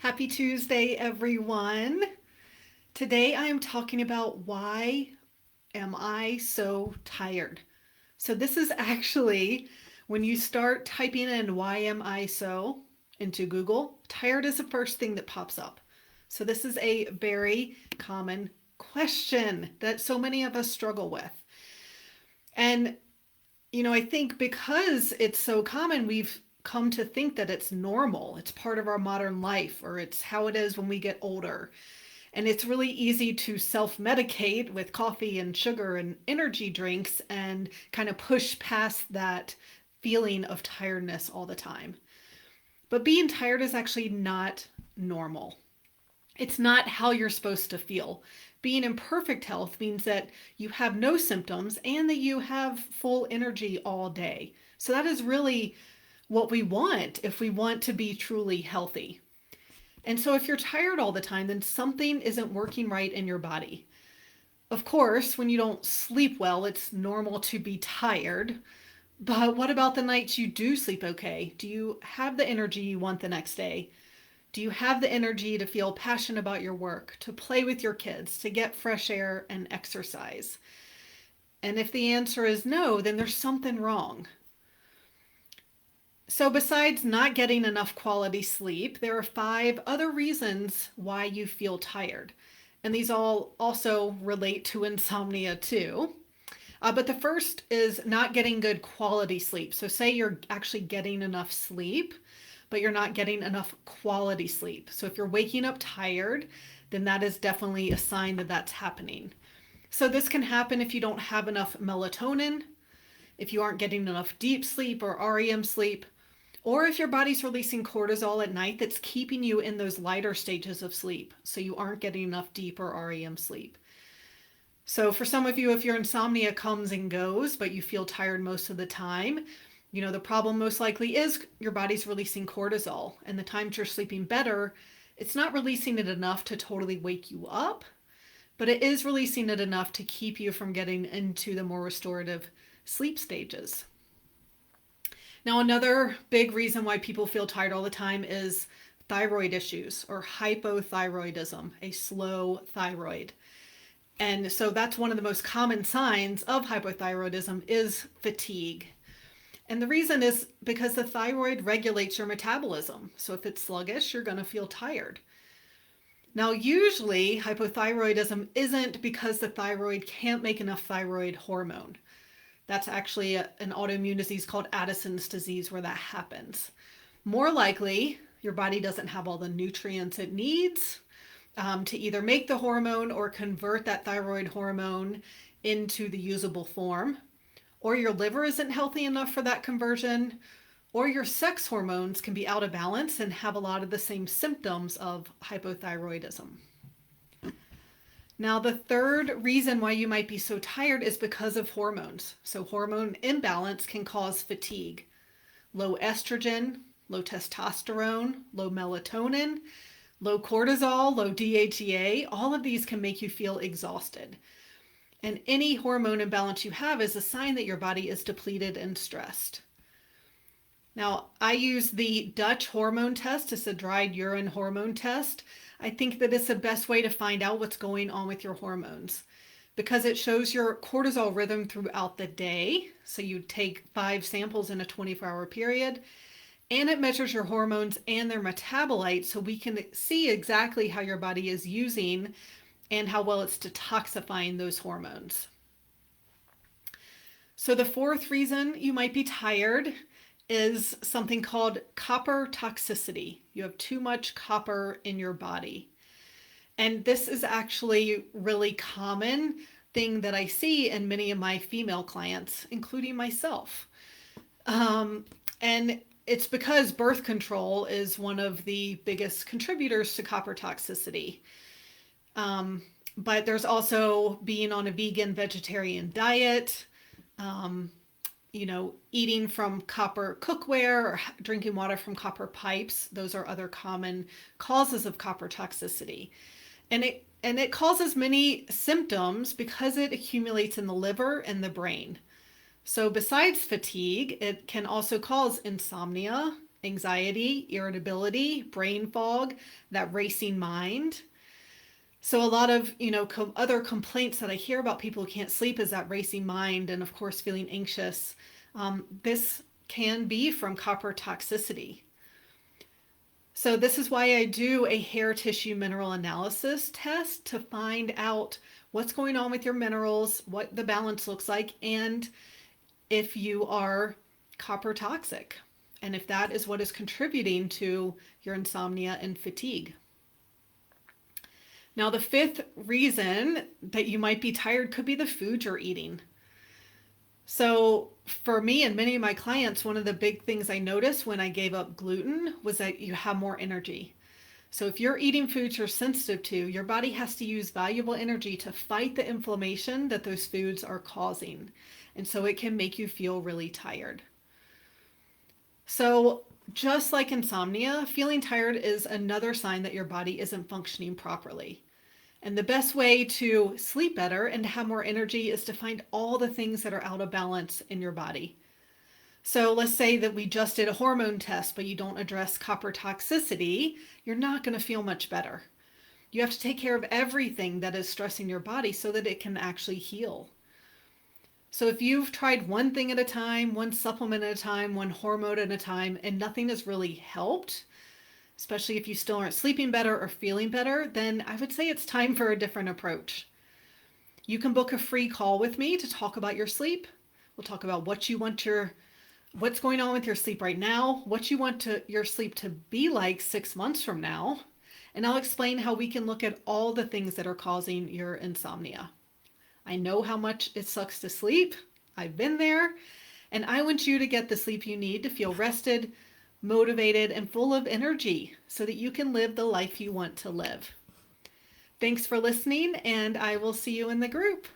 Happy Tuesday, everyone. Today I am talking about why am I so tired? So this is actually when you start typing in why am I so into Google, tired is the first thing that pops up. So this is a very common question that so many of us struggle with. And I think because it's so common, we've come to think that it's normal. It's part of our modern life, or it's how it is when we get older. And it's really easy to self medicate with coffee and sugar and energy drinks and kind of push past that feeling of tiredness all the time. But being tired is actually not normal. It's not how you're supposed to feel. Being in perfect health means that you have no symptoms and that you have full energy all day. So that is really what we want if we want to be truly healthy. And so if you're tired all the time, then something isn't working right in your body. Of course, when you don't sleep well, it's normal to be tired. But what about the nights you do sleep okay? Do you have the energy you want the next day? Do you have the energy to feel passionate about your work, to play with your kids, to get fresh air and exercise? And if the answer is no, then there's something wrong. So, besides not getting enough quality sleep, there are 5 other reasons why you feel tired. And these all also relate to insomnia too. But the first is not getting good quality sleep. So, say you're actually getting enough sleep, but you're not getting enough quality sleep. So, if you're waking up tired, then that is definitely a sign that that's happening. So, this can happen if you don't have enough melatonin, if you aren't getting enough deep sleep or REM sleep, or if your body's releasing cortisol at night that's keeping you in those lighter stages of sleep, so you aren't getting enough deep or REM sleep. So for some of you, if your insomnia comes and goes, but you feel tired most of the time, the problem most likely is your body's releasing cortisol. And the times you're sleeping better, it's not releasing it enough to totally wake you up, but it is releasing it enough to keep you from getting into the more restorative sleep stages. Now, another big reason why people feel tired all the time is thyroid issues or hypothyroidism, a slow thyroid. And so that's one of the most common signs of hypothyroidism is fatigue. And the reason is because the thyroid regulates your metabolism. So if it's sluggish, you're going to feel tired. Now, usually hypothyroidism isn't because the thyroid can't make enough thyroid hormone. That's actually an autoimmune disease called Addison's disease where that happens. More likely, your body doesn't have all the nutrients it needs to either make the hormone or convert that thyroid hormone into the usable form, or your liver isn't healthy enough for that conversion, or your sex hormones can be out of balance and have a lot of the same symptoms of hypothyroidism. Now, the third reason why you might be so tired is because of hormones. So, hormone imbalance can cause fatigue. Low estrogen, low testosterone, low melatonin, low cortisol, low DHEA, all of these can make you feel exhausted. And any hormone imbalance you have is a sign that your body is depleted and stressed. Now, I use the Dutch hormone test. It's a dried urine hormone test. I think that it's the best way to find out what's going on with your hormones because it shows your cortisol rhythm throughout the day. So you take 5 samples in a 24-hour period, and it measures your hormones and their metabolites so we can see exactly how your body is using and how well it's detoxifying those hormones. So the fourth reason you might be tired is something called copper toxicity. You have too much copper in your body. And this is actually really common thing that I see in many of my female clients, including myself. And it's because birth control is one of the biggest contributors to copper toxicity. But there's also being on a vegan vegetarian diet, eating from copper cookware or drinking water from copper pipes. Those are other common causes of copper toxicity. And it causes many symptoms because it accumulates in the liver and the brain. So besides fatigue, it can also cause insomnia, anxiety, irritability, brain fog, that racing mind. So a lot of, other complaints that I hear about people who can't sleep is that racing mind and of course feeling anxious. This can be from copper toxicity. So this is why I do a hair tissue mineral analysis test to find out what's going on with your minerals, what the balance looks like, and if you are copper toxic, and if that is what is contributing to your insomnia and fatigue. Now, the fifth reason that you might be tired could be the food you're eating. So for me and many of my clients, one of the big things I noticed when I gave up gluten was that you have more energy. So if you're eating foods you're sensitive to, your body has to use valuable energy to fight the inflammation that those foods are causing. And so it can make you feel really tired. So just like insomnia, feeling tired is another sign that your body isn't functioning properly. And the best way to sleep better and to have more energy is to find all the things that are out of balance in your body. So let's say that we just did a hormone test, but you don't address copper toxicity, you're not going to feel much better. You have to take care of everything that is stressing your body so that it can actually heal. So if you've tried one thing at a time, one supplement at a time, one hormone at a time, and nothing has really helped, especially if you still aren't sleeping better or feeling better, then I would say it's time for a different approach. You can book a free call with me to talk about your sleep. We'll talk about what's going on with your sleep right now, what you want your sleep to be like 6 months from now, and I'll explain how we can look at all the things that are causing your insomnia. I know how much it sucks to sleep. I've been there, and I want you to get the sleep you need to feel rested, motivated, and full of energy so that you can live the life you want to live. Thanks for listening, and I will see you in the group.